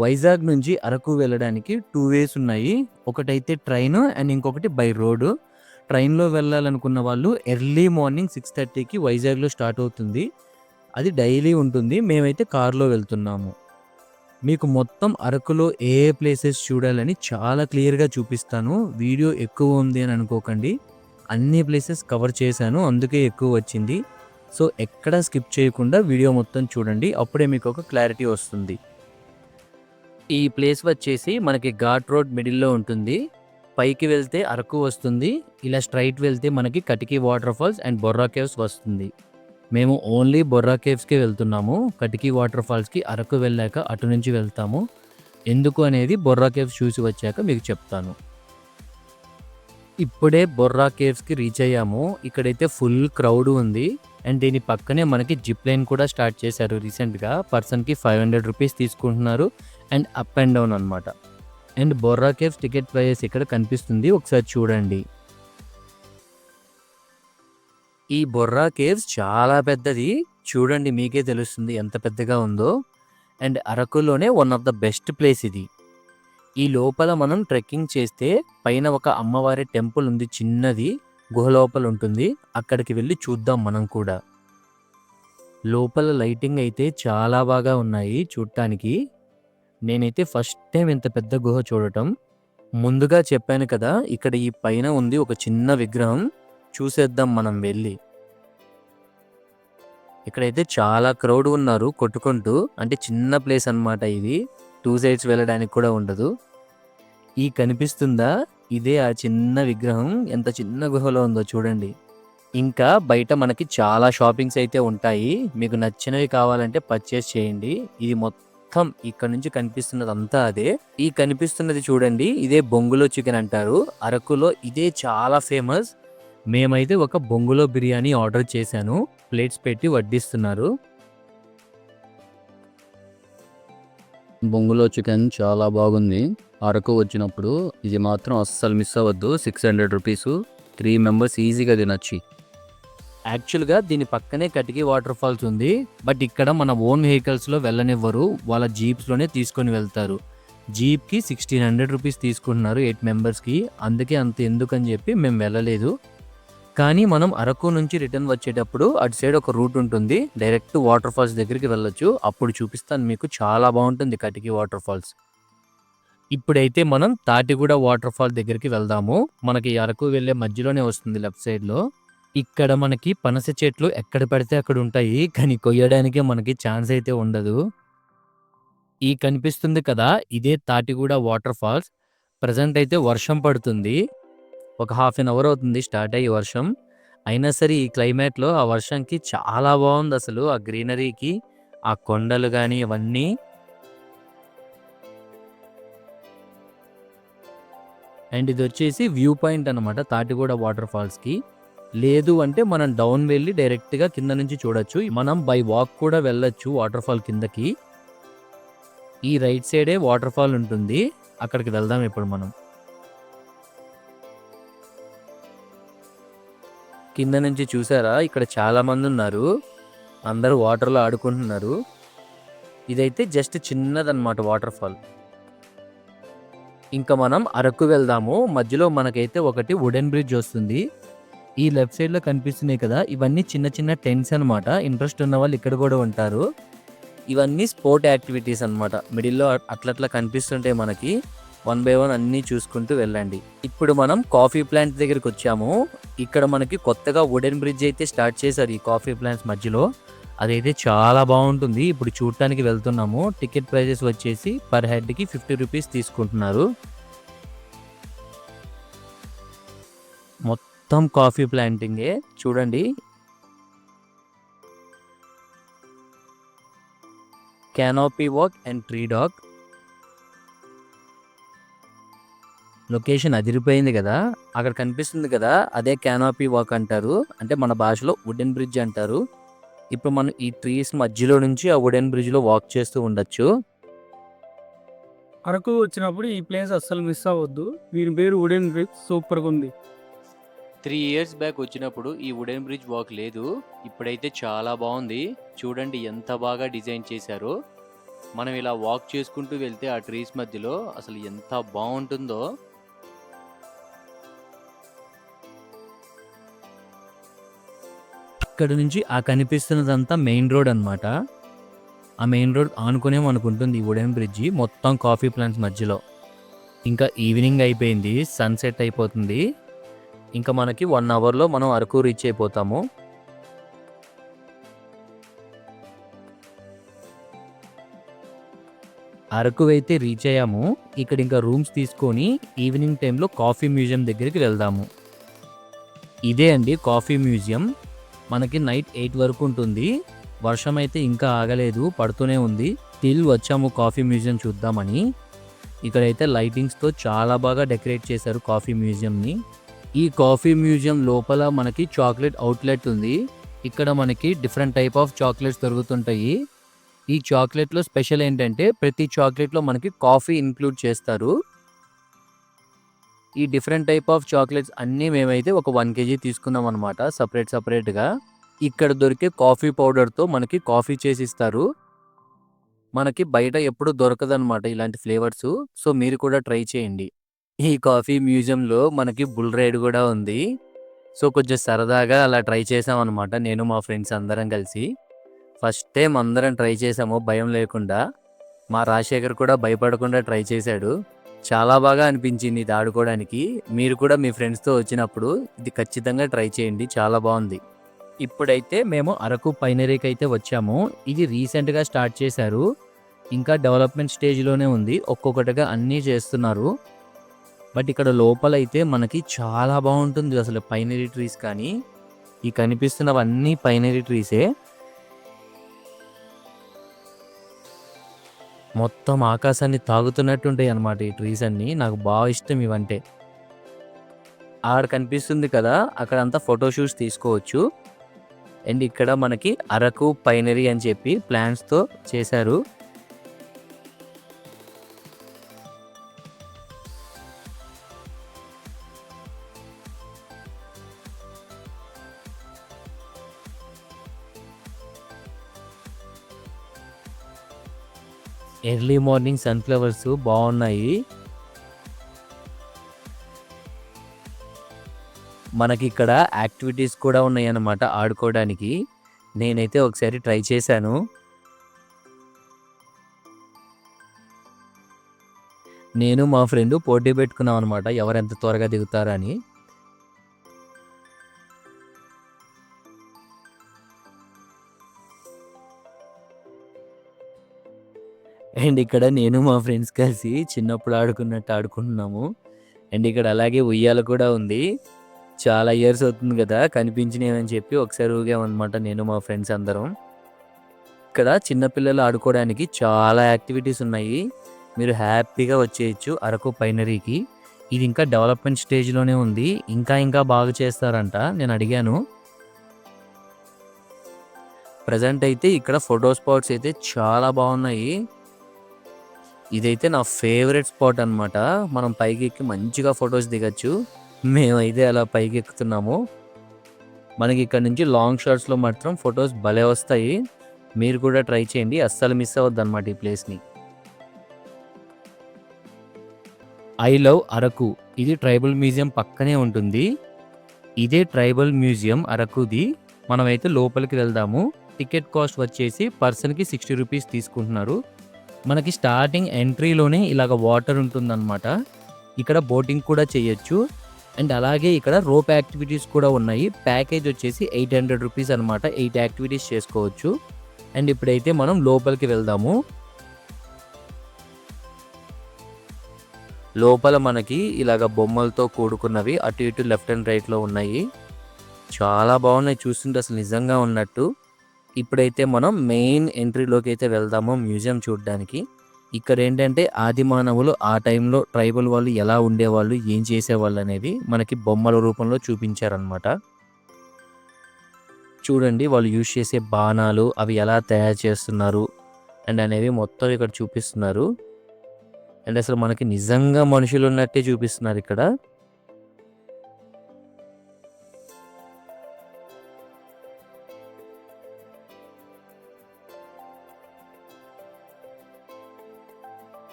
వైజాగ్ నుంచి అరకు వెళ్ళడానికి 2 వేస్ ఉన్నాయి. ఒకటైతే ట్రైన్ అండ్ ఇంకొకటి బై రోడ్. ట్రైన్‌లో వెళ్ళాలనుకున్న వాళ్ళు ఎర్లీ మార్నింగ్ 6:30కి వైజాగ్‌లో స్టార్ట్ అవుతుంది. అది డైలీ ఉంటుంది. మేమైతే కార్‌లో వెళ్తున్నాము. మీకు మొత్తం అరకులో ఏ ఏ ప్లేసెస్ చూడాలని చాలా క్లియర్‌గా చూపిస్తాను. వీడియో ఎక్కువ ఉంది అని అనుకోకండి. అన్ని ప్లేసెస్ కవర్ చేశాను. అందుకే ఎక్కువ వచ్చింది. సో, ఎక్కడ స్కిప్ చేయకుండా వీడియో మొత్తం చూడండి. అప్పుడే మీకు ఒక క్లారిటీ వస్తుంది. ఈ ప్లేస్ వచ్చేసి మనకి ఘాట్ రోడ్ మిడిల్‌లో ఉంటుంది. పైకి వెళ్తే అరకు వస్తుంది. ఇలా స్ట్రెయిట్ వెళ్తే మనకి Katiki water falls and Borra caves వస్తుంది. మేము ఓన్లీ బొర్రా కేవ్స్‌కే వెళ్తున్నాము. కటికి వాటర్ ఫాల్స్‌కి అరకు వెళ్ళాక అటు నుంచి వెళ్తాము. ఎందుకు అనేది బొర్రా కేవ్స్ చూసి వచ్చాక మీకు చెప్తాను. ఇప్పుడే బొర్రా కేవ్స్‌కి రీచ్ అయ్యాము. ఇక్కడైతే ఫుల్ క్రౌడ్ ఉంది. అండ్ దీని పక్కనే మనకి జిప్ లైన్ కూడా స్టార్ట్ చేశారు రీసెంట్‌గా. పర్సన్‌కి 500 రూపీస్ తీసుకుంటున్నారు అండ్ అప్ అండ్ డౌన్ అనమాట. And Borra caves ticket price ఇక్కడ కనిపిస్తుంది. ఒకసారి చూడండి. ఈ బొర్రా కేవ్స్ చాలా పెద్దది. చూడండి మీకే తెలుస్తుంది ఎంత పెద్దగా ఉందో. అండ్ అరకులోనే one of the best place ఇది. ఈ లోపల మనం ట్రెక్కింగ్ చేస్తే పైన ఒక అమ్మవారి టెంపుల్ ఉంది చిన్నది. గుహ లోపల ఉంటుంది. అక్కడికి వెళ్ళి చూద్దాం మనం కూడా. లోపల లైటింగ్ అయితే చాలా బాగా ఉన్నాయి చూడటానికి. నేనైతే ఫస్ట్ టైం ఇంత పెద్ద గుహ చూడటం. ముందుగా చెప్పాను కదా, ఇక్కడ ఈ పైన ఉంది ఒక చిన్న విగ్రహం. చూసేద్దాం మనం వెళ్ళి. ఇక్కడైతే చాలా క్రౌడ్ ఉన్నారు కొట్టుకుంటూ. అంటే చిన్న ప్లేస్ అన్నమాట ఇది. 2 సైడ్స్ వెళ్ళడానికి కూడా ఉండదు. ఈ కనిపిస్తుందా? ఇదే ఆ చిన్న విగ్రహం. ఎంత చిన్న గుహలో ఉందో చూడండి. ఇంకా బయట మనకి చాలా షాపింగ్స్ అయితే ఉంటాయి. మీకు నచ్చినవి కావాలంటే పర్చేస్ చేయండి. ఇది మొత్తం ఇక్కడ నుంచి కనిపిస్తున్నదంతా అదే. ఈ కనిపిస్తున్నది చూడండి, ఇదే బొంగులో చికెన్ అంటారు. అరకులో ఇదే చాలా ఫేమస్. మేమైతే ఒక బొంగులో బిర్యానీ ఆర్డర్ చేశాను. ప్లేట్స్ పెట్టి వడ్డిస్తున్నారు. బొంగులో చికెన్ చాలా బాగుంది. అరకు వచ్చినప్పుడు ఇది మాత్రం అస్సలు మిస్ అవ్వద్దు. 600 రూపీసు 3 మెంబర్స్ ఈజీగా తినొచ్చు. యాక్చువల్గా దీని పక్కనే కటికి వాటర్ ఫాల్స్ ఉంది. బట్ ఇక్కడ మన ఓన్ వెహికల్స్లో వెళ్ళనివ్వరు. వాళ్ళ జీప్స్లోనే తీసుకొని వెళ్తారు. జీప్కి 1600 రూపీస్ తీసుకుంటున్నారు 8 మెంబర్స్కి. అందుకే అంత ఎందుకని చెప్పి మేము వెళ్ళలేదు. కానీ మనం అరకు నుంచి రిటర్న్ వచ్చేటప్పుడు అటు సైడ్ ఒక రూట్ ఉంటుంది. డైరెక్ట్ వాటర్ ఫాల్స్ దగ్గరికి వెళ్ళొచ్చు. అప్పుడు చూపిస్తాను మీకు. చాలా బాగుంటుంది కటికి వాటర్ ఫాల్స్. ఇప్పుడైతే మనం తాటిగూడ వాటర్ ఫాల్ దగ్గరికి వెళ్దాము. మనకి అరకు వెళ్ళే మధ్యలోనే వస్తుంది లెఫ్ట్ సైడ్లో. ఇక్కడ మనకి పనస చెట్లు ఎక్కడ పడితే అక్కడ ఉంటాయి. కానీ కొయ్యడానికే మనకి ఛాన్స్ అయితే ఉండదు. ఈ కనిపిస్తుంది కదా, ఇదే తాటిగూడ వాటర్ ఫాల్స్. ప్రజెంట్ అయితే వర్షం పడుతుంది. ఒక హాఫ్ అన్ అవర్ అవుతుంది స్టార్ట్ అయ్యి వర్షం. అయినా సరే ఈ క్లైమేట్లో ఆ వర్షంకి చాలా బాగుంది అసలు. ఆ గ్రీనరీకి, ఆ కొండలు కానీ ఇవన్నీ. అండ్ ఇది వచ్చేసి వ్యూ పాయింట్ అనమాట తాటిగూడ వాటర్ ఫాల్స్కి. లేదు అంటే మనం డౌన్ వెళ్ళి డైరెక్ట్గా కింద నుంచి చూడొచ్చు. మనం బై వాక్ కూడా వెళ్ళొచ్చు వాటర్ ఫాల్ కిందకి. ఈ రైట్ సైడే వాటర్ ఫాల్ ఉంటుంది. అక్కడికి వెళ్దాం ఇప్పుడు మనం. కింద నుంచి చూసారా, ఇక్కడ చాలా మంది ఉన్నారు. అందరూ వాటర్లో ఆడుకుంటున్నారు. ఇదైతే జస్ట్ చిన్నదన్నమాట వాటర్ ఫాల్. ఇంకా మనం అరకు వెళ్దాము. మధ్యలో మనకైతే ఒకటి వుడెన్ బ్రిడ్జ్ వస్తుంది. ఈ లెఫ్ట్ సైడ్లో కనిపిస్తున్నాయి కదా, ఇవన్నీ చిన్న చిన్న టెంట్స్ అనమాట. ఇంట్రెస్ట్ ఉన్న వాళ్ళు ఇక్కడ కూడా ఉంటారు. ఇవన్నీ స్పోర్ట్ యాక్టివిటీస్ అనమాట. మిడిల్లో అట్లట్లా కనిపిస్తుంటాయి మనకి. 1 బై 1 అన్నీ చూసుకుంటూ వెళ్ళండి. ఇప్పుడు మనం కాఫీ ప్లాంట్ దగ్గరికి వచ్చాము. ఇక్కడ మనకి కొత్తగా వుడెన్ బ్రిడ్జ్ అయితే స్టార్ట్ చేశారు ఈ కాఫీ ప్లాంట్స్ మధ్యలో. అదైతే చాలా బాగుంటుంది. ఇప్పుడు చూడటానికి వెళ్తున్నాము. టికెట్ ప్రైజెస్ వచ్చేసి పర్ హెడ్కి 50 రూపీస్ తీసుకుంటున్నారు. మొత్తం కాఫీ ప్లాంటింగే చూడండి. Canopy walk and tree dog. Location అదిరిపోయింది కదా. అక్కడ కనిపిస్తుంది కదా, అదే క్యానోపీ వాక్ అంటారు. అంటే మన భాషలో వుడెన్ బ్రిడ్జ్ అంటారు. ఇప్పుడు మనం ఈ ట్రీస్ మధ్యలో నుంచి ఆ వుడెన్ బ్రిడ్జ్లో వాక్ చేస్తూ ఉండొచ్చు. అరకు వచ్చినప్పుడు ఈ ప్లేస్ అస్సలు మిస్ అవ్వద్దు. దీని పేరు వుడెన్ బ్రిడ్జ్. సూపర్గా ఉంది. 3 ఇయర్స్ బ్యాక్ వచ్చినప్పుడు ఈ వుడెన్ బ్రిడ్జ్ వాక్ లేదు. ఇప్పుడైతే చాలా బాగుంది. చూడండి ఎంత బాగా డిజైన్ చేశారో. మనం ఇలా వాక్ చేసుకుంటూ వెళ్తే ఆ ట్రీస్ మధ్యలో అసలు ఎంత బాగుంటుందో. ఇక్కడ నుంచి ఆ కనిపిస్తున్నదంతా మెయిన్ రోడ్ అన్నమాట. ఆ మెయిన్ రోడ్ ఆనుకునే మనకుంటుంది ఈ వుడెన్ బ్రిడ్జి మొత్తం కాఫీ ప్లాంట్స్ మధ్యలో. ఇంకా ఈవినింగ్ అయిపోయింది, సన్సెట్ అయిపోతుంది. ఇంకా మనకి 1 అవర్లో మనం అరకు రీచ్ అయిపోతాము. అరకు అయితే రీచ్ అయ్యాము. ఇక్కడ ఇంకా రూమ్స్ తీసుకొని ఈవినింగ్ టైంలో కాఫీ మ్యూజియం దగ్గరికి వెళ్దాము. ఇదే అండి కాఫీ మ్యూజియం. మనకి నైట్ 8 వరకు ఉంటుంది. వర్షం అయితే ఇంకా ఆగలేదు, పడుతూనే ఉంది. స్టిల్ వచ్చాము కాఫీ మ్యూజియం చూద్దామని. ఇక్కడైతే లైటింగ్స్తో చాలా బాగా డెకరేట్ చేశారు కాఫీ మ్యూజియంని. ఈ కాఫీ మ్యూజియం లోపల మనకి చాక్లెట్ అవుట్లెట్ ఉంది. ఇక్కడ మనకి డిఫరెంట్ టైప్ ఆఫ్ చాక్లెట్స్ దొరుకుతుంటాయి. ఈ చాక్లెట్లో స్పెషల్ ఏంటంటే ప్రతి చాక్లెట్లో మనకి కాఫీ ఇంక్లూడ్ చేస్తారు. ఈ డిఫరెంట్ టైప్ ఆఫ్ చాక్లెట్స్ అన్నీ మేమైతే ఒక 1 kg తీసుకున్నాం అనమాట, సపరేట్గా. ఇక్కడ దొరికే కాఫీ పౌడర్తో మనకి కాఫీ చేసిస్తారు. మనకి బయట ఎప్పుడు దొరకదనమాట ఇలాంటి ఫ్లేవర్స్. సో మీరు కూడా ట్రై చేయండి. ఈ కాఫీ మ్యూజియంలో మనకి బుల్ రైడ్ కూడా ఉంది. సో కొంచెం సరదాగా అలా ట్రై చేసామన్నమాట నేను మా ఫ్రెండ్స్ అందరం కలిసి. ఫస్ట్ టైం అందరం ట్రై చేసాము భయం లేకుండా. మా రాజశేఖర్ కూడా భయపడకుండా ట్రై చేశాడు. చాలా బాగా అనిపించింది ఇది ఆడుకోవడానికి. మీరు కూడా మీ ఫ్రెండ్స్తో వచ్చినప్పుడు ఇది ఖచ్చితంగా ట్రై చేయండి, చాలా బాగుంది. ఇప్పుడైతే మేము అరకు పైనరీకి అయితే వచ్చాము. ఇది రీసెంట్గా స్టార్ట్ చేశారు, ఇంకా డెవలప్మెంట్ స్టేజ్లోనే ఉంది. ఒక్కొక్కటిగా అన్నీ చేస్తున్నారు. బట్ ఇక్కడ లోపలైతే మనకి చాలా బాగుంటుంది అసలు. పైనరీ ట్రీస్ కానీ ఈ కనిపిస్తున్నవన్నీ పైనరీ ట్రీసే. మొత్తం ఆకాశాన్ని తాగుతున్నట్టుంటాయి అన్నమాట ఈ ట్రీస్ అన్నీ. నాకు బాగా ఇష్టం ఇవంటే. ఆడ కనిపిస్తుంది కదా, అక్కడంతా ఫోటోషూట్స్ తీసుకోవచ్చు. అండ్ ఇక్కడ మనకి అరకు పైనరీ అని చెప్పి ప్లాంట్స్తో చేశారు. ఎర్లీ మార్నింగ్ సన్ఫ్లవర్స్ బాగున్నాయి. మనకి ఇక్కడ యాక్టివిటీస్ కూడా ఉన్నాయి అన్నమాట ఆడుకోవడానికి. నేనైతే ఒకసారి ట్రై చేశాను. నేను మా ఫ్రెండ్ పోటీ పెట్టుకున్నాం అనమాట, ఎవరెంత త్వరగా దిగుతారని. అండ్ ఇక్కడ నేను మా ఫ్రెండ్స్ కలిసి చిన్నప్పుడు ఆడుకున్నట్టు ఆడుకుంటున్నాము. అండ్ ఇక్కడ అలాగే ఉయ్యాల కూడా ఉంది. చాలా ఇయర్స్ అవుతుంది కదా కనిపించినాయని చెప్పి ఒకసారి ఊగామన్నమాట నేను మా ఫ్రెండ్స్ అందరం. ఇక్కడ చిన్నపిల్లలు ఆడుకోవడానికి చాలా యాక్టివిటీస్ ఉన్నాయి. మీరు హ్యాపీగా వచ్చేయచ్చు అరకు పైనరీకి. ఇది ఇంకా డెవలప్మెంట్ స్టేజ్లోనే ఉంది, ఇంకా బాగా చేస్తారంట. నేను అడిగాను. ప్రజెంట్ అయితే ఇక్కడ ఫోటో స్పాట్స్ అయితే చాలా బాగున్నాయి. ఇదైతే నా ఫేవరెట్ స్పాట్ అన్నమాట. మనం పైకి ఎక్కి మంచిగా ఫొటోస్ దిగచ్చు. మేమైతే అలా పైకి ఎక్కుతున్నాము. మనకి ఇక్కడ నుంచి లాంగ్ షాట్స్లో మాత్రం ఫొటోస్ భలే వస్తాయి. మీరు కూడా ట్రై చేయండి, అస్సలు మిస్ అవ్వద్దు అనమాట ఈ ప్లేస్ని. ఐ లవ్ అరకు, ఇది ట్రైబల్ మ్యూజియం పక్కనే ఉంటుంది. ఇదే ట్రైబల్ మ్యూజియం అరకుది. మనమైతే లోపలికి వెళ్దాము. టికెట్ కాస్ట్ వచ్చేసి పర్సన్కి 60 రూపీస్ తీసుకుంటున్నారు. మనకి స్టార్టింగ్ ఎంట్రీలోనే ఇలాగ వాటర్ ఉంటుందన్నమాట. ఇక్కడ బోటింగ్ కూడా చేయొచ్చు. అండ్ అలాగే ఇక్కడ రోప్ యాక్టివిటీస్ కూడా ఉన్నాయి. ప్యాకేజ్ వచ్చేసి 800 రూపీస్ అనమాట. 8 యాక్టివిటీస్ చేసుకోవచ్చు. అండ్ ఇప్పుడైతే మనం లోపలికి వెళ్దాము. లోపల మనకి ఇలాగ బొమ్మలతో కూడుకున్నవి అటు ఇటు లెఫ్ట్ అండ్ రైట్లో ఉన్నాయి. చాలా బాగున్నాయి, చూస్తుంటే అసలు నిజంగా ఉన్నట్టు. ఇప్పుడైతే మనం మెయిన్ ఎంట్రీలోకి అయితే వెళ్దాము మ్యూజియం చూడడానికి. ఇక్కడ ఏంటంటే ఆది మానవులు ఆ టైంలో ట్రైబల్ వాళ్ళు ఎలా ఉండేవాళ్ళు, ఏం చేసేవాళ్ళు అనేది మనకి బొమ్మల రూపంలో చూపించారనమాట. చూడండి వాళ్ళు యూజ్ చేసే బాణాలు అవి ఎలా తయారు చేస్తున్నారు అండ్ అనేవి మొత్తం ఇక్కడ చూపిస్తున్నారు. అండ్ అసలు మనకి నిజంగా మనుషులు ఉన్నట్టే చూపిస్తున్నారు ఇక్కడ.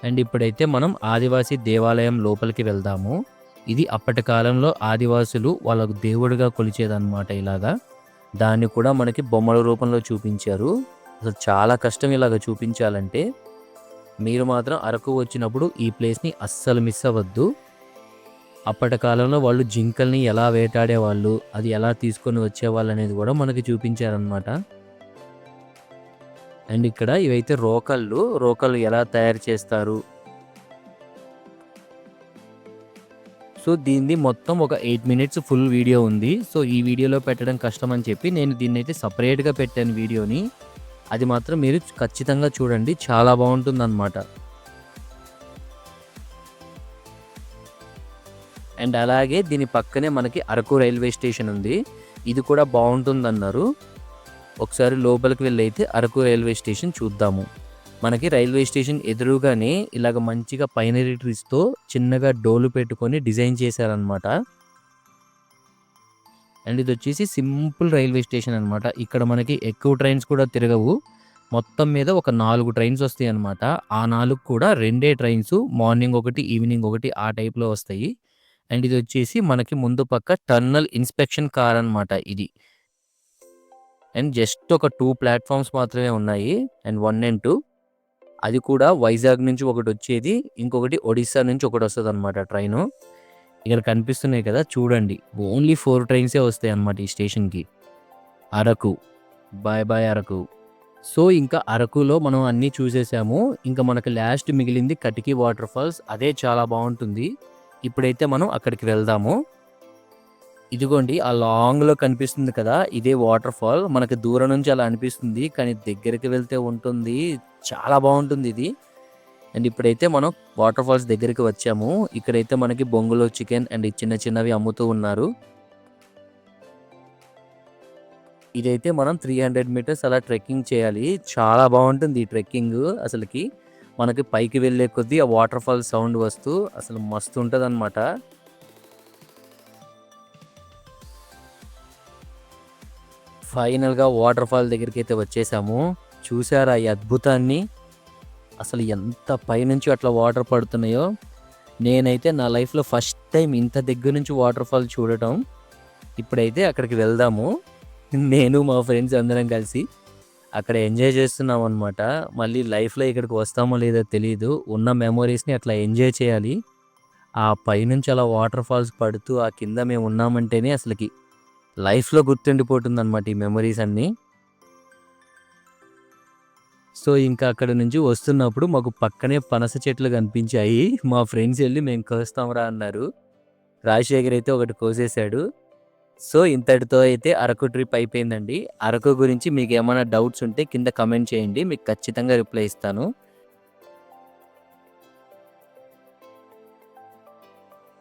అండ్ ఇప్పుడైతే మనం ఆదివాసీ దేవాలయం లోపలికి వెళ్దాము. ఇది అప్పటి కాలంలో ఆదివాసులు వాళ్ళకు దేవుడిగా కొలిచేదన్నమాట ఇలాగా. దాన్ని కూడా మనకి బొమ్మల రూపంలో చూపించారు. అసలు చాలా కష్టం ఇలాగ చూపించాలంటే. మీరు మాత్రం అరకు వచ్చినప్పుడు ఈ ప్లేస్‌ని అస్సలు మిస్ అవ్వద్దు. అప్పటి కాలంలో వాళ్ళు జింకల్ని ఎలా వేటాడేవాళ్ళు, అది ఎలా తీసుకొని వచ్చేవాళ్ళనేది కూడా మనకి చూపించారనమాట. అండ్ ఇక్కడ ఇవైతే రోకళ్ళు ఎలా తయారు చేస్తారు. సో దీనిది మొత్తం ఒక 8 మినిట్స్ ఫుల్ వీడియో ఉంది. సో ఈ వీడియోలో పెట్టడం కష్టం అని చెప్పి నేను దీన్నైతే సపరేట్‌గా పెట్టాను వీడియోని. అది మాత్రం మీరు ఖచ్చితంగా చూడండి, చాలా బాగుంటుందన్నమాట. అండ్ అలాగే దీని పక్కనే మనకి అరకు రైల్వే స్టేషన్ ఉంది. ఇది కూడా బాగుంటుందన్నారు. ఒకసారి లోపలికి వెళ్ళి అయితే అరకు రైల్వే స్టేషన్ చూద్దాము. మనకి రైల్వే స్టేషన్ ఎదురుగానే ఇలాగ మంచిగా పైనరీ ట్రీస్‌తో చిన్నగా డోలు పెట్టుకొని డిజైన్ చేశారనమాట. అండ్ ఇది వచ్చేసి సింపుల్ రైల్వే స్టేషన్ అనమాట. ఇక్కడ మనకి ఎక్కువ ట్రైన్స్ కూడా తిరగవు. మొత్తం మీద ఒక 4 ట్రైన్స్ వస్తాయి అనమాట. ఆ 4 కూడా 2 ట్రైన్స్, మార్నింగ్ ఒకటి, ఈవినింగ్ ఒకటి ఆ టైప్‌లో వస్తాయి. అండ్ ఇది వచ్చేసి మనకి ముందు పక్క టర్మినల్ ఇన్స్పెక్షన్ కార్ అనమాట ఇది. అండ్ జస్ట్ ఒక 2 ప్లాట్‌ఫార్మ్స్ మాత్రమే ఉన్నాయి. అండ్ 1 అండ్ 2 అది కూడా వైజాగ్ నుంచి ఒకటొచ్చేది, ఇంకొకటి ఒడిస్సా నుంచి ఒకటొస్తదనమాట ట్రైను. ఇక్కడ కనిపిస్తున్నాయి కదా చూడండి. ఓన్లీ 4 ట్రైన్సే వస్తాయన్నమాట ఈ స్టేషన్‌కి. Araku. Bye bye Araku. So ఇంకా అరకులో మనం అన్నీ చూసేసాము. ఇంకా మనకు లాస్ట్ మిగిలింది కటికి వాటర్ ఫాల్స్. అదే చాలా బాగుంటుంది. ఇప్పుడైతే మనం అక్కడికి వెళ్దాము. ఇదిగోండి ఆ లాంగ్‌లో కనిపిస్తుంది కదా, ఇదే వాటర్ ఫాల్. మనకు దూరం నుంచి అలా అనిపిస్తుంది, కానీ దగ్గరికి వెళ్తే ఉంటుంది. చాలా బాగుంటుంది ఇది. అండ్ ఇప్పుడైతే మనం వాటర్ ఫాల్స్ దగ్గరికి వచ్చాము. ఇక్కడైతే మనకి బొంగులో చికెన్ అండ్ చిన్న చిన్నవి అమ్ముతూ ఉన్నారు. ఇదైతే మనం 300 మీటర్స్ అలా ట్రెక్కింగ్ చేయాలి. చాలా బాగుంటుంది ఈ ట్రెక్కింగ్ అసలుకి. మనకి పైకి వెళ్ళే కొద్దీ ఆ వాటర్ ఫాల్ సౌండ్ వస్తూ అసలు మస్తు ఉంటుందన్నమాట. ఫైనల్‌గా వాటర్ ఫాల్ దగ్గరికి అయితే వచ్చేసాము. చూసారా ఈ అద్భుతాన్ని? అసలు ఎంత పైనుంచి అట్లా వాటర్ పడుతున్నాయో. నేనైతే నా లైఫ్‌లో ఫస్ట్ టైం ఇంత దగ్గర నుంచి వాటర్ ఫాల్ చూడటం. ఇప్పుడైతే అక్కడికి వెళ్దాము. నేను మా ఫ్రెండ్స్ అందరం కలిసి అక్కడ ఎంజాయ్ చేస్తున్నాం అనమాట. మళ్ళీ లైఫ్‌లో ఇక్కడికి వస్తామో లేదో తెలీదు. ఉన్న మెమోరీస్‌ని అట్లా ఎంజాయ్ చేయాలి. ఆ పైనుంచి అలా వాటర్ ఫాల్స్ పడుతూ ఆ కింద మేము ఉన్నామంటేనే అసలుకి లైఫ్‌లో గుర్తుండిపోతుందన్నమాట ఈ మెమోరీస్ అన్నీ. సో ఇంకా అక్కడ నుంచి వస్తున్నప్పుడు మాకు పక్కనే పనస చెట్లు కనిపించాయి. మా ఫ్రెండ్స్ వెళ్ళి మేము కోస్తాంరా అన్నారు. రాజశేఖర్ అయితే ఒకటి కోసేశాడు. సో ఇంతటితో అయితే అరకు ట్రిప్ అయిపోయిందండి. అరకు గురించి మీకు ఏమైనా డౌట్స్ ఉంటే కింద కమెంట్ చేయండి, మీకు ఖచ్చితంగా రిప్లై ఇస్తాను.